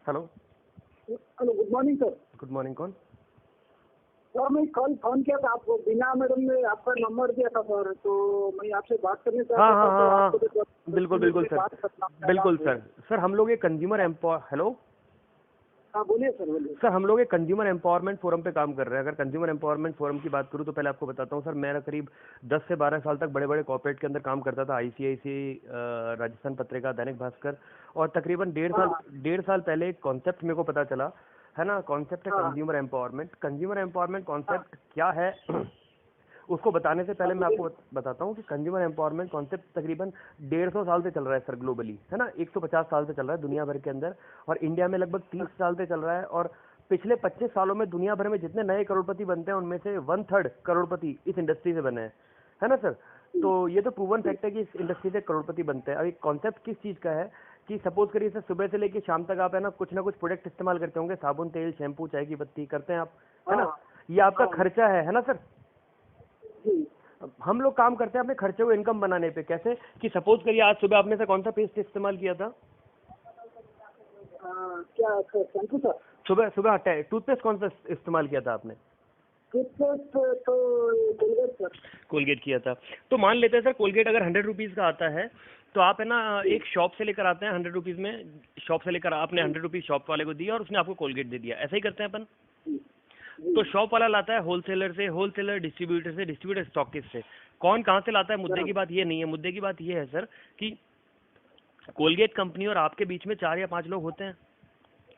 Hello. Hello, good morning sir. Good morning. कौन? Sir मैं कल फोन किया था आपको, बीना मैडम ने आपका नंबर दिया था सर, तो मैं आपसे बात करनी चाहता हाँ था। हाँ हाँ हाँ, तो बिल्कुल बिल्कुल सर, बिल्कुल सर। सर हम लोग एक कंज्यूमर हेलो हाँ बोलिए सर, बोलिए। सर, हम लोग एक कंज्यूमर एम्पावरमेंट फोरम पे काम कर रहे हैं। अगर कंज्यूमर एम्पावरमेंट फोरम की बात करूं तो पहले आपको बताता हूं सर, मेरा करीब 10 से 12 साल तक बड़े बड़े कॉर्पोरेट के अंदर काम करता था। आईसीआईसीआई, राजस्थान पत्रिका, दैनिक भास्कर। और तकरीबन 1.5 साल पहले एक कॉन्सेप्ट मेरे को पता चला है ना। कॉन्सेप्ट है consumer empowerment. Consumer empowerment concept क्या है उसको बताने से पहले मैं आपको बताता हूँ कि कंज्यूमर एम्पावरमेंट कॉन्सेप्ट तकरीबन 150 साल से चल रहा है सर, ग्लोबली, है ना। 150 साल से चल रहा है दुनिया भर के अंदर, और इंडिया में लगभग 30 साल से चल रहा है। और पिछले 25 सालों में दुनिया भर में जितने नए करोड़पति बनते हैं उनमें से 1/3 करोड़पति इस इंडस्ट्री से बने हैं, है ना सर। तो ये तो प्रूवन फैक्ट है कि इस इंडस्ट्री से करोड़पति बनते हैं। अब एक कॉन्सेप्ट किस चीज़ का है कि सपोज करिए सर, सुबह से लेकर शाम तक आप है ना कुछ प्रोडक्ट इस्तेमाल करते होंगे, साबुन, तेल, शैम्पू, चाय की पत्ती करते हैं आप, है ना। ये आपका खर्चा है ना सर। हम लोग काम करते हैं अपने खर्चे को इनकम बनाने पे। कैसे कि सपोज करिए आज सुबह आपने से कौन सा पेस्ट इस्तेमाल किया था? क्या शैम्पू सर? सुबह सुबह टूथपेस्ट कौन सा इस्तेमाल किया था आपने? टूथपेस्ट तो कोलगेट सर। कोलगेट किया था। तो मान लेते हैं सर, कोलगेट अगर 100 रुपीज़ का आता है तो आप है ना एक शॉप से लेकर आते हैं 100 रुपीज़ में, शॉप से लेकर आपने 100 रुपीज़ शॉप वाले को दिया और उसने आपको कोलगेट दे दिया। ऐसा ही करते हैं अपन। तो शॉप वाला लाता है होलसेलर से, होलसेलर डिस्ट्रीब्यूटर से, डिस्ट्रीब्यूटर स्टॉकिस्ट से। कौन कहाँ से लाता है मुद्दे की बात ये नहीं है। मुद्दे की बात ये है सर कि कोलगेट कंपनी और आपके बीच में 4 या 5 लोग होते हैं,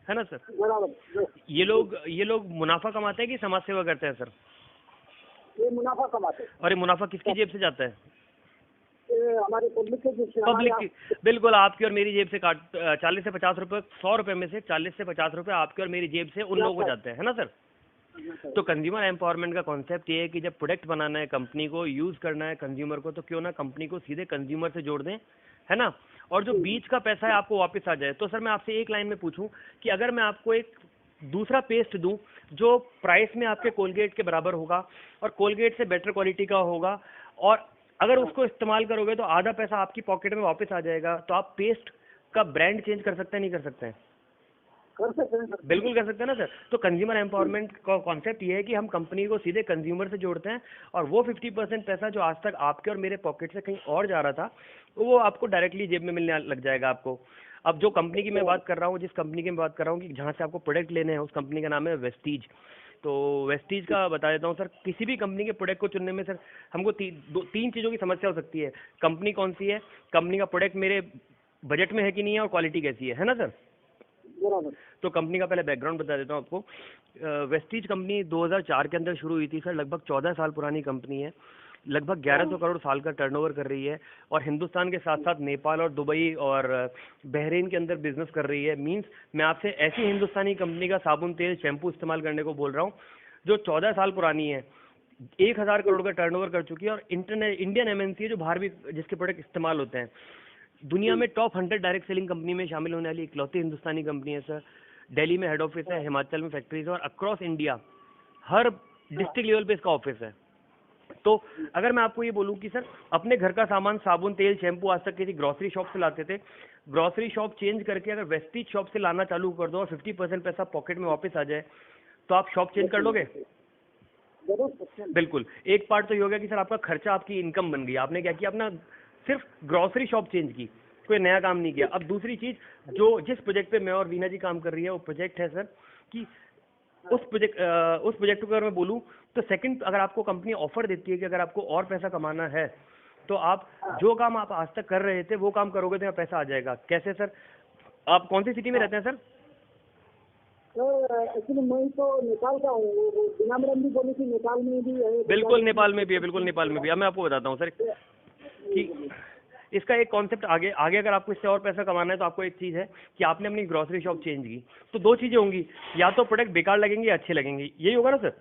है ना सर। ये लोग मुनाफा कमाते हैं कि समाज सेवा करते हैं सर? ये मुनाफा कमाते हैं। और ये मुनाफा किसकी जेब से जाता है? हमारे पब्लिक के जेब से। पब्लिक की। बिल्कुल, आपकी और मेरी जेब से काट 40 से 50 रुपए, 100 रुपए में से 40 से 50 रुपए आपके और मेरी जेब से उन लोगों को जाते हैं, है ना सर। तो कंज्यूमर एम्पावरमेंट का कॉन्सेप्ट ये है कि जब प्रोडक्ट बनाना है, कंपनी को यूज करना है कंज्यूमर को, तो क्यों ना कंपनी को सीधे कंज्यूमर से जोड़ दें, है ना। और जो बीच का पैसा है आपको वापस आ जाए। तो सर मैं आपसे एक लाइन में पूछूं कि अगर मैं आपको एक दूसरा पेस्ट दूं जो प्राइस में आपके कोलगेट के बराबर होगा और कोलगेट से बेटर क्वालिटी का होगा, और अगर उसको इस्तेमाल करोगे तो आधा पैसा आपकी पॉकेट में वापस आ जाएगा, तो आप पेस्ट का ब्रांड चेंज कर सकते हैं नहीं कर सकते हैं? कर सकते हैं सर। बिल्कुल कर सकते हैं ना सर। तो कंज्यूमर एम्पावरमेंट का कॉन्सेप्ट ये है कि हम कंपनी को सीधे कंज्यूमर से जोड़ते हैं, और वो 50% पैसा जो आज तक आपके और मेरे पॉकेट से कहीं और जा रहा था वो आपको डायरेक्टली जेब में मिलने लग जाएगा आपको। अब जो कंपनी की मैं बात कर रहा हूँ, जिस कंपनी की मैं बात कर रहा हूँ कि जहाँ से आपको प्रोडक्ट लेने हैं, उस कंपनी का नाम है वेस्टीज। तो वेस्टीज का बता देता हूँ सर। किसी भी कंपनी के प्रोडक्ट को चुनने में सर हमको 3 चीज़ों की समस्या हो सकती है। कंपनी कौन सी है, कंपनी का प्रोडक्ट मेरे बजट में है कि नहीं है, और क्वालिटी कैसी है ना सर। तो कंपनी का पहले बैकग्राउंड बता देता हूँ आपको। वेस्टीज कंपनी 2004 के अंदर शुरू हुई थी सर। लगभग 14 साल पुरानी कंपनी है। लगभग 1100 करोड़ साल का टर्नओवर कर रही है, और हिंदुस्तान के साथ साथ नेपाल और दुबई और बहरीन के अंदर बिजनेस कर रही है। मींस मैं आपसे ऐसी हिंदुस्तानी कंपनी का साबुन, तेल, शैम्पू इस्तेमाल करने को बोल रहा हूँ जो 14 साल पुरानी है, 1000 करोड़ का टर्नओवर कर चुकी है, और इंडियन एमएनसी है जो बाहर भी जिसके प्रोडक्ट इस्तेमाल होते हैं। दुनिया में टॉप 100 डायरेक्ट सेलिंग कंपनी में शामिल होने वाली इकलौती हिंदुस्तानी कंपनी है सर। दिल्ली में हेड ऑफिस है, हिमाचल में फैक्ट्रीज है, और अक्रॉस इंडिया हर डिस्ट्रिक्ट लेवल पे इसका ऑफिस है। तो अगर मैं आपको ये बोलूं कि सर अपने घर का सामान, साबुन, तेल, शैम्पू आज तक किसी ग्रोसरी शॉप से लाते थे, ग्रोसरी शॉप चेंज करके अगर वेस्टीज शॉप से लाना चालू कर दो और 50% पैसा पॉकेट में वापस आ जाए, तो आप शॉप चेंज कर लोगे? बिल्कुल। एक पार्ट तो ये हो गया कि सर आपका खर्चा आपकी इनकम बन गई। आपने क्या किया, अपना सिर्फ ग्रोसरी शॉप चेंज की, कोई नया काम नहीं किया। अब दूसरी चीज, जो जिस प्रोजेक्ट पे मैं और वीना जी काम कर रही है, वो प्रोजेक्ट है सर कि उस प्रोजेक्ट को अगर मैं बोलूँ तो सेकंड, अगर आपको कंपनी ऑफर देती है कि अगर आपको और पैसा कमाना है तो आप जो काम आप आज तक कर रहे थे वो काम करोगे तो यहाँ पैसा आ जाएगा। कैसे सर? आप कौन सी सिटी में रहते हैं सर? एक्चुअली मैं तो नेपाल का हूँ। बिना मैडम भी बोली थी नेपाल में भी है। बिल्कुल नेपाल में भी है, बिल्कुल नेपाल में भी। अब मैं आपको बताता हूँ सर कि इसका एक कॉन्सेप्ट आगे अगर आपको इससे और पैसा कमाना है तो आपको एक चीज़ है कि आपने अपनी ग्रोसरी शॉप चेंज की तो 2 चीज़ें होंगी, या तो प्रोडक्ट बेकार लगेंगे या अच्छे लगेंगे। यही होगा ना सर?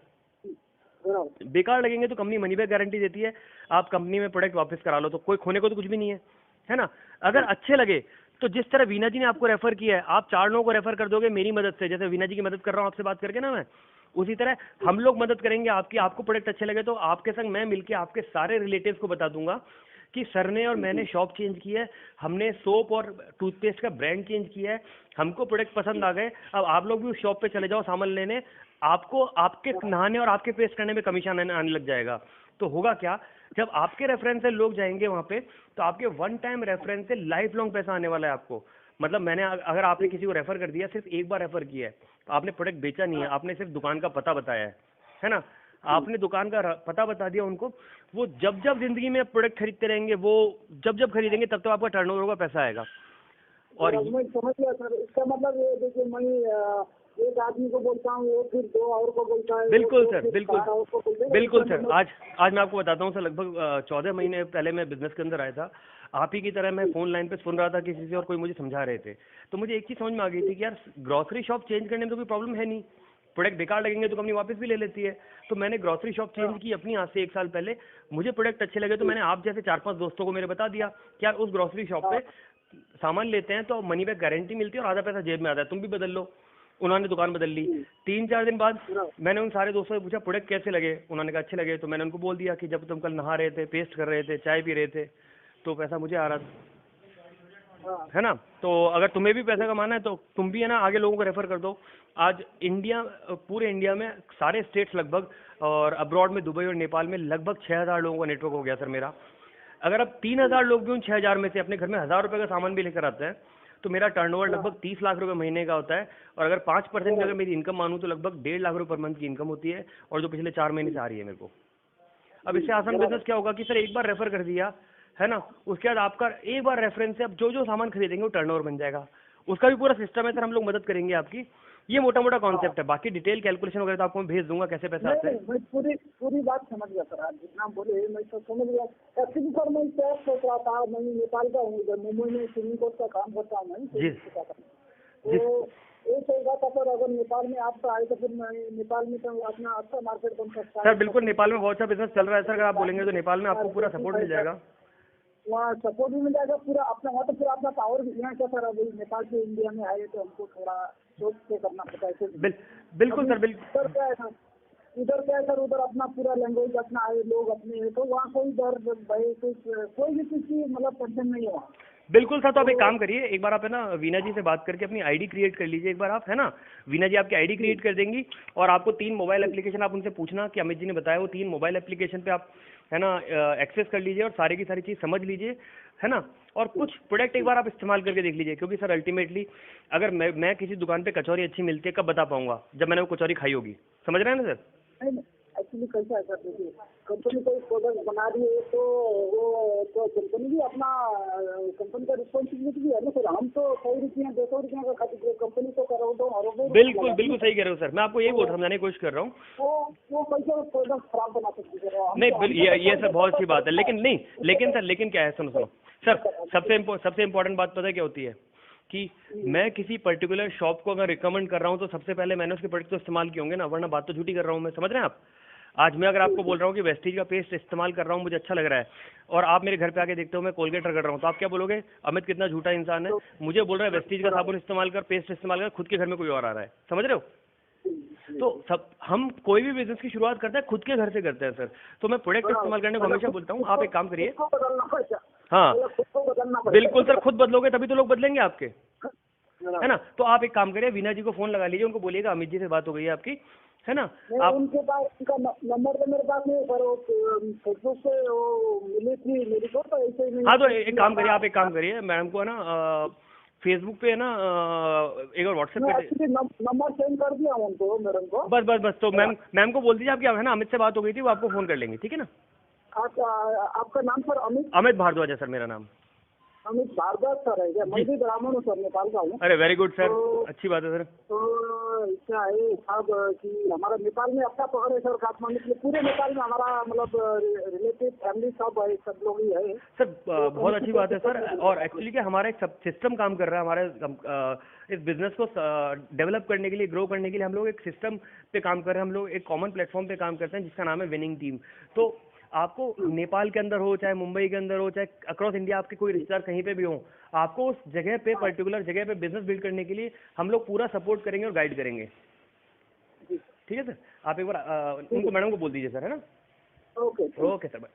बेकार लगेंगे तो कंपनी मनी बैक गारंटी देती है, आप कंपनी में प्रोडक्ट वापस करा लो, तो कोई खोने को तो कुछ भी नहीं है ना। अगर अच्छे लगे तो जिस तरह वीना जी ने आपको रेफर किया है, आप 4 लोगों को रेफर कर दोगे मेरी मदद से, जैसे वीना जी की मदद कर रहा हूँ आपसे बात करके ना मैं, उसी तरह हम लोग मदद करेंगे आपकी। आपको प्रोडक्ट अच्छे लगे तो आपके संग मैं मिलके आपके सारे रिलेटिव्स को बता दूंगा कि सर ने और मैंने शॉप चेंज की है, हमने सोप और टूथपेस्ट का ब्रांड चेंज किया है, हमको प्रोडक्ट पसंद आ गए, अब आप लोग भी उस शॉप पे चले जाओ सामान लेने, आपको आपके नहाने और आपके पेस्ट करने में कमीशन आने लग जाएगा। तो होगा क्या, जब आपके रेफरेंस से लोग जाएंगे वहाँ पे, तो आपके वन टाइम रेफरेंस से लाइफ लॉन्ग पैसा आने वाला है आपको। मतलब मैंने अगर आपने किसी को रेफर कर दिया, सिर्फ एक बार रेफर किया है, तो आपने प्रोडक्ट बेचा नहीं है, आपने सिर्फ दुकान का पता बताया है ना, आपने दुकान का पता बता दिया उनको, वो जब जब जिंदगी में प्रोडक्ट खरीदते रहेंगे, वो जब जब खरीदेंगे तब तक आपका टर्नओवर का पैसा आएगा। और मैं समझ गया सर, इसका मतलब ये देखिए, मैं एक आदमी को बोलता हूँ, वो फिर 2 और को बोलता है, बिल्कुल वो सर, फिर बिल्कुल 4 और को बोलते हैं। बिल्कुल सर। आज मैं आपको बताता हूँ सर, लगभग 14 महीने पहले मैं बिजनेस के अंदर आया था, आप ही की तरह मैं फोन लाइन पे सुन रहा था किसी से, और कोई मुझे समझा रहे थे, तो मुझे एक चीज समझ में आ गई थी कि यार ग्रोसरी शॉप चेंज करने में तो कोई प्रॉब्लम है नहीं, प्रोडक्ट बेकार लगेंगे तो कंपनी वापस भी ले लेती है। तो मैंने ग्रोसरी शॉप चेंज की अपनी, आज से 1 साल पहले। मुझे प्रोडक्ट अच्छे लगे तो मैंने आप जैसे 4-5 दोस्तों को मेरे बता दिया कि यार उस ग्रोसरी शॉप पे सामान लेते हैं तो मनी बैक गारंटी मिलती है और आधा पैसा जेब में आता है, तुम भी बदल लो। उन्होंने दुकान बदल ली। 3-4 दिन बाद मैंने उन सारे दोस्तों से पूछा प्रोडक्ट कैसे लगे, उन्होंने कहा अच्छे लगे। तो मैंने उनको बोल दिया कि जब तुम कल नहा रहे थे, पेस्ट कर रहे थे, चाय पी रहे थे, तो पैसा मुझे आ रहा था, है ना। तो अगर तुम्हें भी पैसा कमाना है तो तुम भी है ना आगे लोगों को रेफर कर दो। आज इंडिया, पूरे इंडिया में सारे स्टेट्स लगभग, और अब्रॉड में दुबई और नेपाल में लगभग 6000 लोगों का नेटवर्क हो गया सर मेरा। अगर अब 3000 लोग भी उन 6000 में से अपने घर में 1000 रुपये का सामान भी लेकर आते हैं, तो मेरा टर्नओवर लगभग 30 लाख रुपए महीने का होता है। और अगर 5% अगर मेरी इनकम मानूं तो लगभग 1.5 लाख रुपए पर मंथ की इनकम होती है, और जो पिछले 4 महीने से आ रही है मेरे को। अब इससे आसान बिजनेस क्या होगा कि सर एक बार रेफर कर दिया है ना, उसके बाद आपका एक बार रेफरेंस से अब जो जो सामान खरीदेंगे वो टर्नओवर बन जाएगा। उसका भी पूरा सिस्टम है सर, हम लोग मदद करेंगे आपकी। ये मोटा मोटा कॉन्सेप्ट है, बाकी डिटेल कैलकुलेशन वगैरह तो आपको मैं भेज दूंगा कैसे पैसा आता है। मैं पूरी बात समझ गया सर, आप जितना बोले मैं तो समझ गया। एक्चुअली सर मैं क्या सोच रहा था, मैं नेपाल का हूँ, इधर मुंबई में स्विमिंग कोच का काम करता हूँ मैं। जी तो ये सोच रहा था सर, अगर नेपाल में आप आए तो फिर मैं नेपाल में तो अपना अच्छा मार्केट बन सकता है। सर बिल्कुल, नेपाल में बहुत अच्छा बिजनेस चल रहा है सर, अगर आप बोलेंगे तो नेपाल में आपको पूरा सपोर्ट मिल जाएगा। वहाँ सपोर्ट भी मिल जाएगा पूरा अपना, वहाँ तो पूरा अपना पावर भी है क्या सर। अभी नेपाल से इंडिया में आए तो हमको थोड़ा सोच के करना पड़ता है। बिल्कुल सर, बिल्कुल। उधर क्या है सर, उधर अपना पूरा लैंग्वेज अपना है, लोग अपने हैं, तो वहाँ कोई डर भय कोई भी चीज़ की मतलब टेंशन नहीं है वहाँ। बिल्कुल सर, तो आप एक काम करिए, एक बार आप है ना वीना जी से बात करके अपनी आईडी क्रिएट कर लीजिए एक बार आप, है ना। वीना जी आपकी आईडी क्रिएट कर देंगी, और आपको 3 मोबाइल एप्लीकेशन आप उनसे पूछना कि अमित जी ने बताया, वो 3 मोबाइल एप्लीकेशन पे आप है ना एक्सेस कर लीजिए और सारी की सारी चीज़ समझ लीजिए, है ना। और कुछ प्रोडक्ट एक बार आप इस्तेमाल करके देख लीजिए, क्योंकि सर अल्टीमेटली अगर मैं किसी दुकान पे कचौरी अच्छी मिलती है कब बता पाऊंगा, जब मैंने वो कचौरी खाई होगी, समझ रहे हैं ना सर। एक्चुअली कैसा है सर, देखिए कंपनी कोई प्रोडक्ट बना रही है तो वो तो कंपनी भी अपना, कंपनी का रिस्पॉन्सिबिलिटी भी है ना सर। हम तो 100 रुपये 200 रुपये का खाते, कंपनी तो करोड़ों। बिल्कुल बिल्कुल सही कह रहे हो सर, मैं आपको यही बोल रहा हूँ, समझाने की कोशिश कर रहा हूँ। वो कैसे प्रोडक्ट खराब बना सकती है नहीं, ये सर बहुत अच्छी बात है, लेकिन सर क्या है, सुनो सर, सबसे इम्पोर्टेंट बात पता है क्या होती है, कि मैं किसी पर्टिकुलर शॉप को अगर रिकमेंड कर रहा हूँ तो सबसे पहले मैंने उसके प्रोडक्ट तो इस्तेमाल किए होंगे ना, वरना बात तो झूठी कर रहा हूँ मैं, समझ रहे हैं आप। आज मैं अगर आपको बोल रहा हूँ कि वेस्टीज का पेस्ट इस्तेमाल कर रहा हूँ, मुझे अच्छा लग रहा है, और आप मेरे घर पे आके देखते हो मैं कोलगेट रगड़ रहा हूँ, तो आप क्या बोलोगे, अमित कितना झूठा इंसान है, मुझे बोल रहा है वेस्टीज का साबुन इस्तेमाल कर, पेस्ट इस्तेमाल कर, खुद के घर में कोई और आ रहा है, समझ रहे हो। तो सब हम कोई भी बिजनेस की शुरुआत करते हैं खुद के घर से करते हैं सर। तो मैं प्रोडक्ट इस्तेमाल करने को हमेशा बोलता हूँ, आप एक काम करिए। हाँ बिल्कुल सर, खुद बदलोगे तभी तो लोग बदलेंगे आपके, है ना। तो आप एक काम करिए, वीना जी को फोन लगा लीजिए, उनको बोलिएगा अमित जी से बात हो गई है आपकी, है ना। आप उनके पास उनका नंबर तो मेरे पास नहीं पर वो फेसबुक पे वो मिली थी मेरे को, तो ऐसे ही। हाँ, तो एक काम करिए, आप एक काम करिए, मैडम को है ना फेसबुक पे है ना एक बार व्हाट्सएप पे नंबर सेंड कर दिया उनको, मैडम को। बस तो मैम को बोल दीजिए आपकी है ना अमित से बात हो गई थी, वो आपको फोन कर लेंगे, ठीक है ना। आपका नाम सर? अमित भारद्वाज है सर मेरा नाम। अमित भारद्वाज सर है क्या? मैं भी ब्राह्मण हूँ सर, नेपाल का हूँ। अरे वेरी गुड सर, अच्छी बात है सर। तो क्या है साहब कि हमारा नेपाल में अपना पकड़ है सर, काठमांडू में, पूरे नेपाल में हमारा मतलब रिलेटिव फैमिली सब है, सब लोग ही है सर। बहुत अच्छी बात है सर, और एक्चुअली क्या हमारा एक सब सिस्टम काम कर रहा है, हमारे इस बिजनेस को डेवलप करने के लिए, ग्रो करने के लिए हम लोग एक सिस्टम पे काम कर रहे हैं, हम लोग एक कॉमन प्लेटफॉर्म पे काम करते हैं जिसका नाम है विनिंग टीम। तो आपको नेपाल के अंदर हो, चाहे मुंबई के अंदर हो, चाहे अक्रॉस इंडिया आपके कोई रिश्तेदार कहीं पे भी हो, आपको उस जगह पे, पर्टिकुलर जगह पे बिजनेस बिल्ड करने के लिए हम लोग पूरा सपोर्ट करेंगे और गाइड करेंगे, ठीक है सर। आप एक बार उनको मैडम को बोल दीजिए सर, है ना। Okay sir, bye.